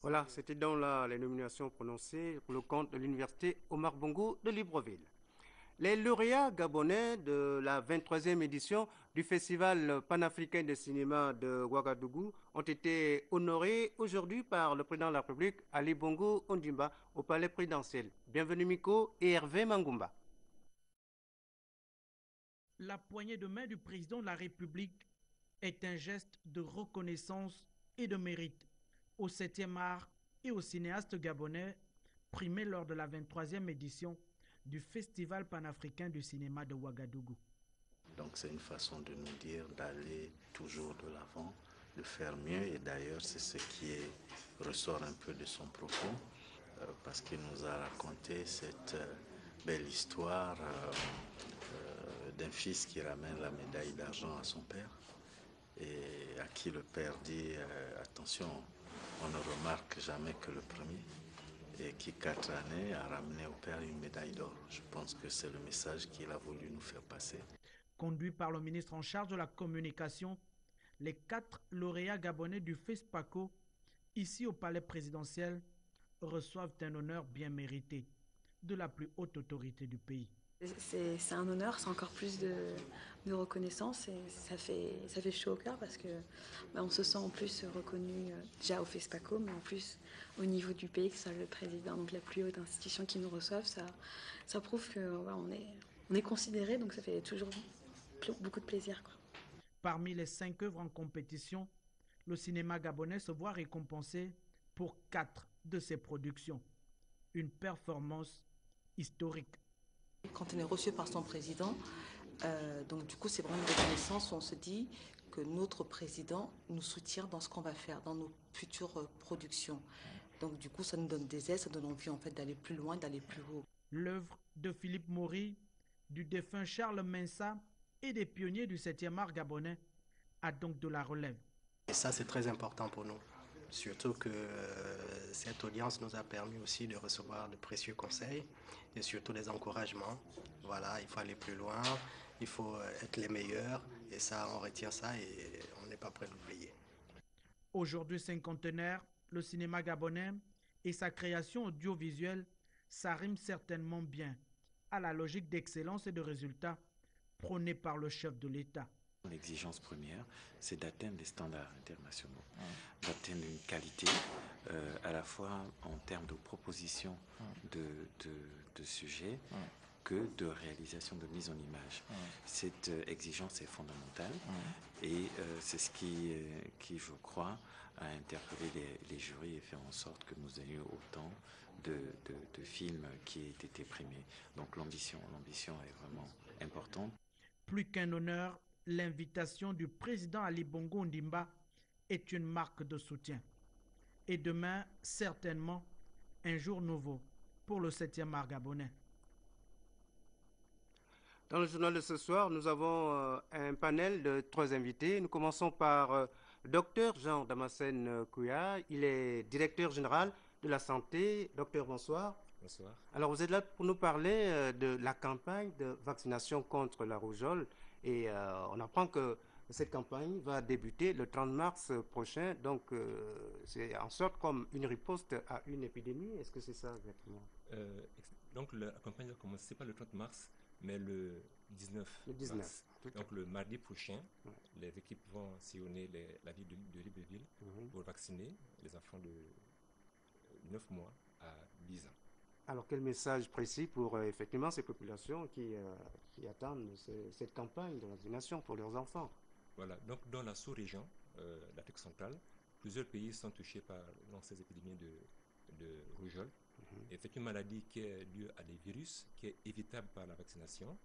Voilà, c'était donc là les nominations prononcées pour le compte de l'université Omar Bongo de Libreville. Les lauréats gabonais de la 23e édition du Festival panafricain de cinéma de Ouagadougou ont été honorés aujourd'hui par le président de la République, Ali Bongo Ondimba, au palais présidentiel. Bienvenue Miko et Hervé Mangumba. La poignée de main du président de la République est un geste de reconnaissance et de mérite au 7e art et aux cinéastes gabonais primés lors de la 23e édition du Festival panafricain du cinéma de Ouagadougou. Donc c'est une façon de nous dire d'aller toujours de l'avant, de faire mieux, et d'ailleurs c'est ce qui ressort un peu de son propos, parce qu'il nous a raconté cette belle histoire d'un fils qui ramène la médaille d'argent à son père et à qui le père dit attention, on ne remarque jamais que le premier, et qui 4 années a ramené au père une médaille d'or. Je pense que c'est le message qu'il a voulu nous faire passer. Conduit par le ministre en charge de la communication, les 4 lauréats gabonais du FESPACO, ici au palais présidentiel, reçoivent un honneur bien mérité de la plus haute autorité du pays. C'est un honneur, c'est encore plus de reconnaissance et ça fait chaud au cœur parce que on se sent en plus reconnu déjà au FESPACO, mais en plus au niveau du pays, que ce soit le président, donc la plus haute institution qui nous reçoive, ça prouve qu'on est considéré, donc ça fait toujours beaucoup de plaisir, quoi. Parmi les 5 œuvres en compétition, le cinéma gabonais se voit récompensé pour 4 de ses productions. Une performance historique. Quand on est reçu par son président, donc du coup c'est vraiment une reconnaissance où on se dit que notre président nous soutient dans ce qu'on va faire, dans nos futures productions. Donc du coup ça nous donne des ailes, ça donne envie en fait d'aller plus loin, d'aller plus haut. L'œuvre de Philippe Maury, du défunt Charles Mensa et des pionniers du 7e art gabonais a donc de la relève. Et ça, c'est très important pour nous. Surtout que cette audience nous a permis aussi de recevoir de précieux conseils et surtout des encouragements. Voilà, il faut aller plus loin, il faut être les meilleurs et ça, on retient ça et on n'est pas prêt de l'oublier. Aujourd'hui cinquantenaire, le cinéma gabonais et sa création audiovisuelle s'arriment certainement bien à la logique d'excellence et de résultats prônée par le chef de l'État. L'exigence première, c'est d'atteindre des standards internationaux, d'atteindre une qualité, à la fois en termes de proposition de sujets, que de réalisation de mise en image. Cette exigence est fondamentale et c'est ce qui, je crois, a interpellé les jurys et fait en sorte que nous ayons autant de films qui aient été primés. Donc l'ambition est vraiment importante. Plus qu'un honneur, l'invitation du président Ali Bongo Ondimba est une marque de soutien. Et demain, certainement, un jour nouveau pour le 7e art gabonais. Dans le journal de ce soir, nous avons un panel de 3 invités. Nous commençons par Dr Jean Damascène Kouya. Il est directeur général de la santé. Docteur, bonsoir. Bonsoir. Alors, vous êtes là pour nous parler de la campagne de vaccination contre la rougeole. Et on apprend que cette campagne va débuter le 30 mars prochain. Donc, c'est en sorte comme une riposte à une épidémie. Est-ce que c'est ça exactement? Donc, la campagne va commencer pas le 30 mars, mais le 19 Le 19. mars. Donc, le mardi prochain, les équipes vont sillonner la ville de Libreville pour vacciner les enfants de 9 mois à 10 ans. Alors, quel message précis pour effectivement ces populations qui attendent cette campagne de vaccination pour leurs enfants? Voilà, donc dans la sous-région d'Afrique centrale, plusieurs pays sont touchés par ces épidémies de rougeole. Et c'est une maladie qui est due à des virus, qui est évitable par la vaccination.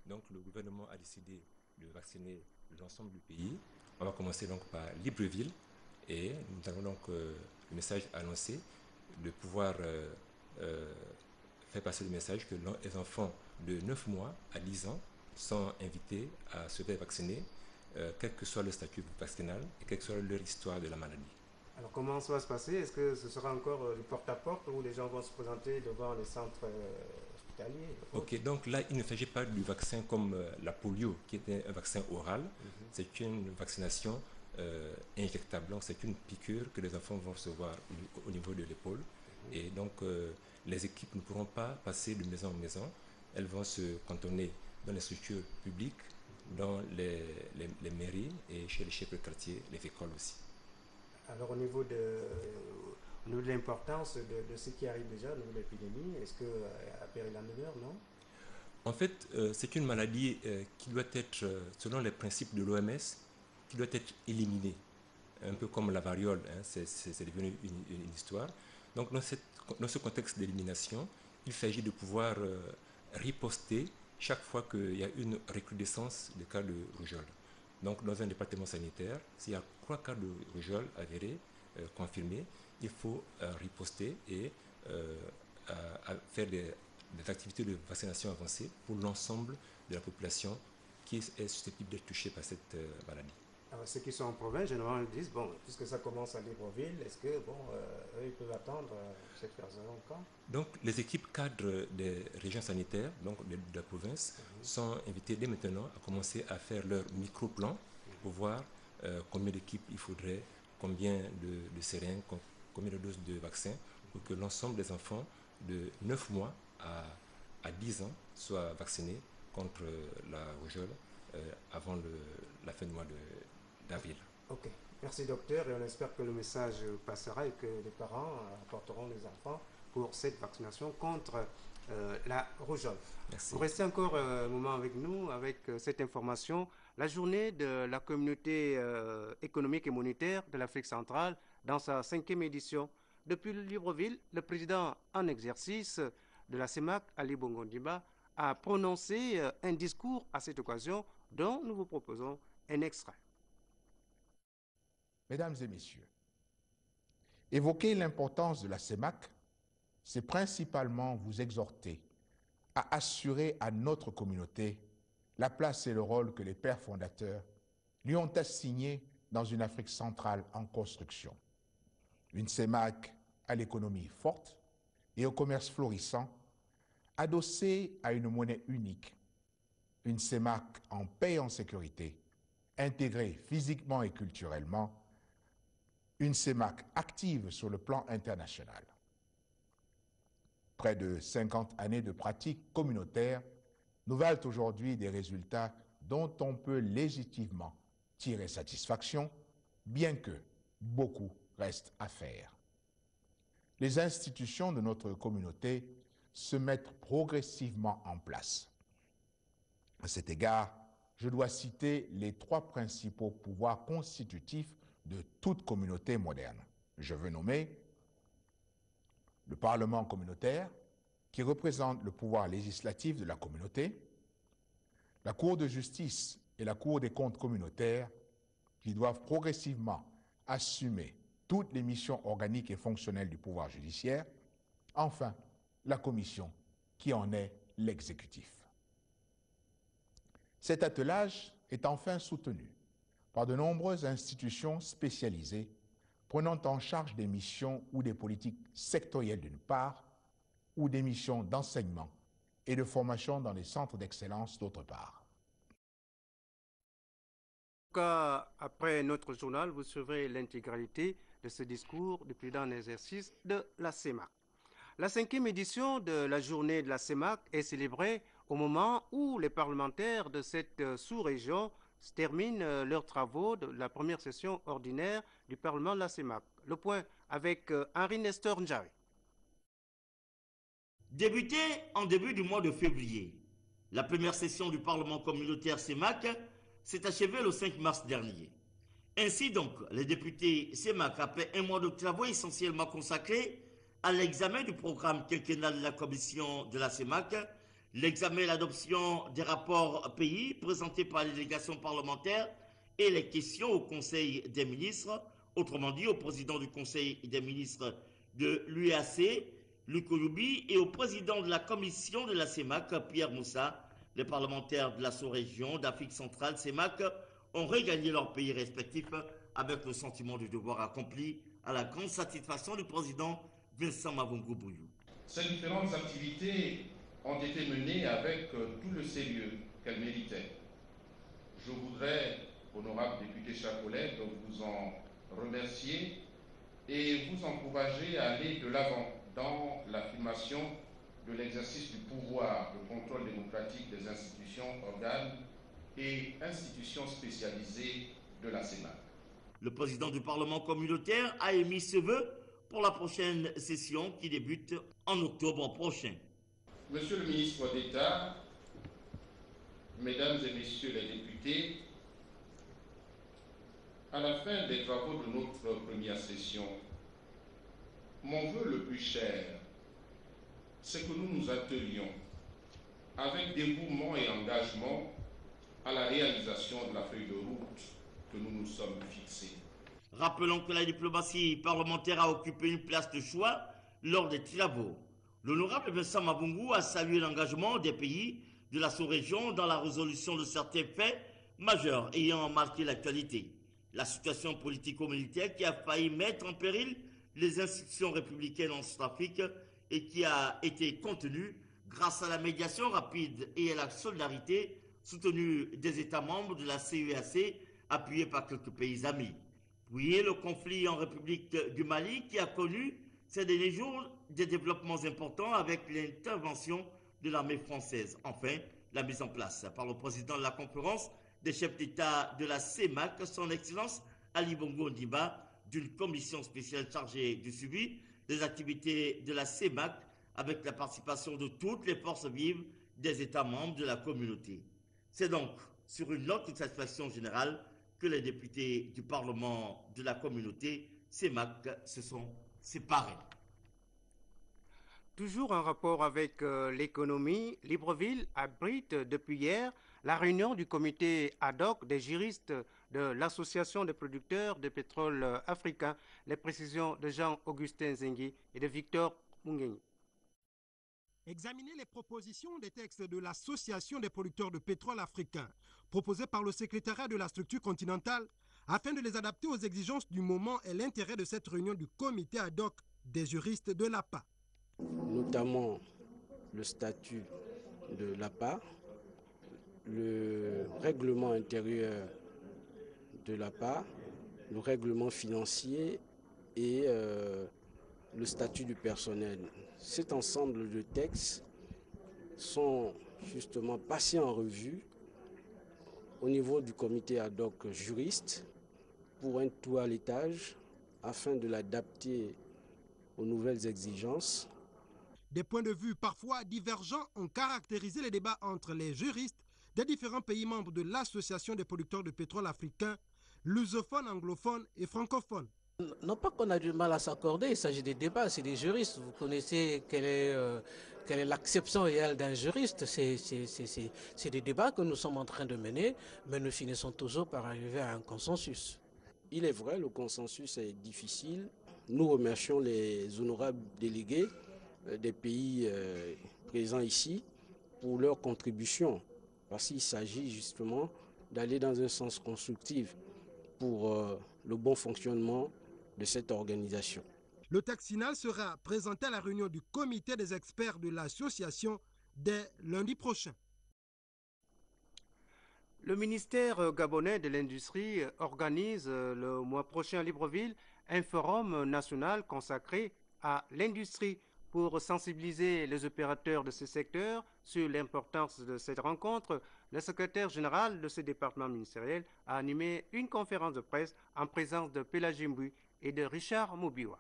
Donc le gouvernement a décidé de vacciner l'ensemble du pays. On va commencer donc par Libreville et nous avons donc le message annoncé de pouvoir faire passer le message que les enfants de 9 mois à 10 ans sont invités à se faire vacciner, quel que soit le statut vaccinal et quelle que soit leur histoire de la maladie. Alors, comment ça va se passer? Est-ce que ce sera encore du porte-à-porte où les gens vont se présenter devant les centres hospitaliers? Ok, donc là, il ne s'agit pas du vaccin comme la polio, qui est un vaccin oral. C'est une vaccination injectable. Donc c'est une piqûre que les enfants vont recevoir au niveau de l'épaule. Et donc les équipes ne pourront pas passer de maison en maison. Elles vont se cantonner dans les structures publiques, dans les mairies et chez les chefs de quartier, les écoles aussi. Alors au niveau de l'importance de ce qui arrive déjà, au niveau de l'épidémie, est-ce qu'à péril en demeure, non? En fait, c'est une maladie qui doit être, selon les principes de l'OMS, qui doit être éliminée. Un peu comme la variole, hein, c'est devenu une histoire. Donc dans ce contexte d'élimination, il s'agit de pouvoir riposter chaque fois qu'il y a une recrudescence des cas de rougeole. Donc dans un département sanitaire, s'il y a 3 cas de rougeole avérés, confirmés, il faut riposter et faire des activités de vaccination avancée pour l'ensemble de la population qui est susceptible d'être touchée par cette maladie. Alors, ceux qui sont en province, généralement, disent, bon, puisque ça commence à Libreville, est-ce que, bon, eux, ils peuvent attendre cette personne encore? Donc, les équipes cadres des régions sanitaires, donc de la province, sont invitées dès maintenant à commencer à faire leur micro-plan pour voir combien d'équipes il faudrait, combien de seringues, combien de doses de vaccins, pour que l'ensemble des enfants de 9 mois à 10 ans soient vaccinés contre la rougeole avant la fin du mois d'avril. Ok, merci docteur, et on espère que le message passera et que les parents apporteront les enfants pour cette vaccination contre la rougeole. Merci. Vous restez encore un moment avec nous avec cette information. La journée de la communauté économique et monétaire de l'Afrique centrale dans sa 5e édition. Depuis Libreville, le président en exercice de la CEMAC, Ali Bongo Ondimba, a prononcé un discours à cette occasion dont nous vous proposons un extrait. Mesdames et messieurs, évoquer l'importance de la CEMAC, c'est principalement vous exhorter à assurer à notre communauté la place et le rôle que les pères fondateurs lui ont assignés dans une Afrique centrale en construction. Une CEMAC à l'économie forte et au commerce florissant, adossée à une monnaie unique. Une CEMAC en paix et en sécurité, intégrée physiquement et culturellement. Une CEMAC active sur le plan international. Près de 50 années de pratique communautaire nous valent aujourd'hui des résultats dont on peut légitimement tirer satisfaction, bien que beaucoup reste à faire. Les institutions de notre communauté se mettent progressivement en place. À cet égard, je dois citer les 3 principaux pouvoirs constitutifs de toute communauté moderne. Je veux nommer le Parlement communautaire, qui représente le pouvoir législatif de la communauté, la Cour de justice et la Cour des comptes communautaires, qui doivent progressivement assumer toutes les missions organiques et fonctionnelles du pouvoir judiciaire, enfin, la Commission, qui en est l'exécutif. Cet attelage est enfin soutenu par de nombreuses institutions spécialisées prenant en charge des missions ou des politiques sectorielles d'une part, ou des missions d'enseignement et de formation dans les centres d'excellence d'autre part. En tout cas, après notre journal, vous suivrez l'intégralité de ce discours du président en exercice de la CEMAC. La 5e édition de la journée de la CEMAC est célébrée au moment où les parlementaires de cette sous-région terminent leurs travaux de la première session ordinaire du Parlement de la CEMAC. Le point avec Henri Nestor Njari. Débutée en début du mois de février, la première session du Parlement communautaire CEMAC s'est achevée le 5 mars dernier. Ainsi donc, les députés CEMAC, après un mois de travaux essentiellement consacrés à l'examen du programme quinquennal de la commission de la CEMAC, l'examen et l'adoption des rapports pays présentés par les délégations parlementaires et les questions au Conseil des ministres, autrement dit au président du Conseil des ministres de l'UEAC, Luc Oyoubi, et au président de la commission de la CEMAC, Pierre Moussa. Les parlementaires de la sous-région d'Afrique centrale, CEMAC, ont regagné leur pays respectif avec le sentiment du devoir accompli à la grande satisfaction du président Vincent Mavungu Bouyou. Ces différentes activités ont été menées avec tout le sérieux qu'elles méritaient. Je voudrais honorable député, chers collègues, vous en remercier et vous encourager à aller de l'avant dans l'affirmation de l'exercice du pouvoir de contrôle démocratique des institutions, organes et institutions spécialisées de la CEMAC. Le président du Parlement communautaire a émis ce vœu pour la prochaine session qui débute en octobre prochain. Monsieur le ministre d'État, Mesdames et Messieurs les députés, à la fin des travaux de notre première session, mon vœu le plus cher, c'est que nous nous attelions avec dévouement et engagement à la réalisation de la feuille de route que nous nous sommes fixée. Rappelons que la diplomatie parlementaire a occupé une place de choix lors des travaux. L'honorable Vincent Mabungu a salué l'engagement des pays de la sous-région dans la résolution de certains faits majeurs ayant marqué l'actualité. La situation politico-militaire qui a failli mettre en péril les institutions républicaines en Centrafrique et qui a été contenue grâce à la médiation rapide et à la solidarité soutenue des États membres de la CEAC appuyés par quelques pays amis. Puis le conflit en République du Mali qui a connu ces derniers jours des développements importants avec l'intervention de l'armée française. Enfin, la mise en place par le président de la conférence des chefs d'État de la CEMAC, son Excellence Ali Bongo Ondimba, d'une commission spéciale chargée du suivi des activités de la CEMAC avec la participation de toutes les forces vives des États membres de la communauté. C'est donc sur une note de satisfaction générale que les députés du Parlement de la communauté CEMAC se sont séparés. Toujours en rapport avec l'économie, Libreville abrite depuis hier la réunion du comité ad hoc des juristes de l'Association des producteurs de pétrole africain, les précisions de Jean-Augustin Zengui et de Victor Mungeni. Examiner les propositions des textes de l'Association des producteurs de pétrole africain, proposés par le secrétariat de la structure continentale, afin de les adapter aux exigences du moment et l'intérêt de cette réunion du comité ad hoc des juristes de l'APA. Notamment le statut de l'APA, le règlement intérieur de l'APA, le règlement financier et le statut du personnel. Cet ensemble de textes sont justement passés en revue au niveau du comité ad hoc juriste pour un toilettage afin de l'adapter aux nouvelles exigences. Des points de vue parfois divergents ont caractérisé les débats entre les juristes des différents pays membres de l'Association des producteurs de pétrole africains, lusophones, anglophones et francophones. Non pas qu'on a du mal à s'accorder, il s'agit des débats, c'est des juristes. Vous connaissez quelle est l'acception réelle d'un juriste. C'est des débats que nous sommes en train de mener, mais nous finissons toujours par arriver à un consensus. Il est vrai, le consensus est difficile. Nous remercions les honorables délégués des pays présents ici pour leur contribution, parce qu'il s'agit justement d'aller dans un sens constructif pour le bon fonctionnement de cette organisation. Le texte final sera présenté à la réunion du comité des experts de l'association dès lundi prochain. Le ministère gabonais de l'Industrie organise le mois prochain à Libreville un forum national consacré à l'industrie pour sensibiliser les opérateurs de ce secteur sur l'importance de cette rencontre. Le secrétaire général de ce département ministériel a animé une conférence de presse en présence de Pélagie Mbui et de Richard Moubiwa.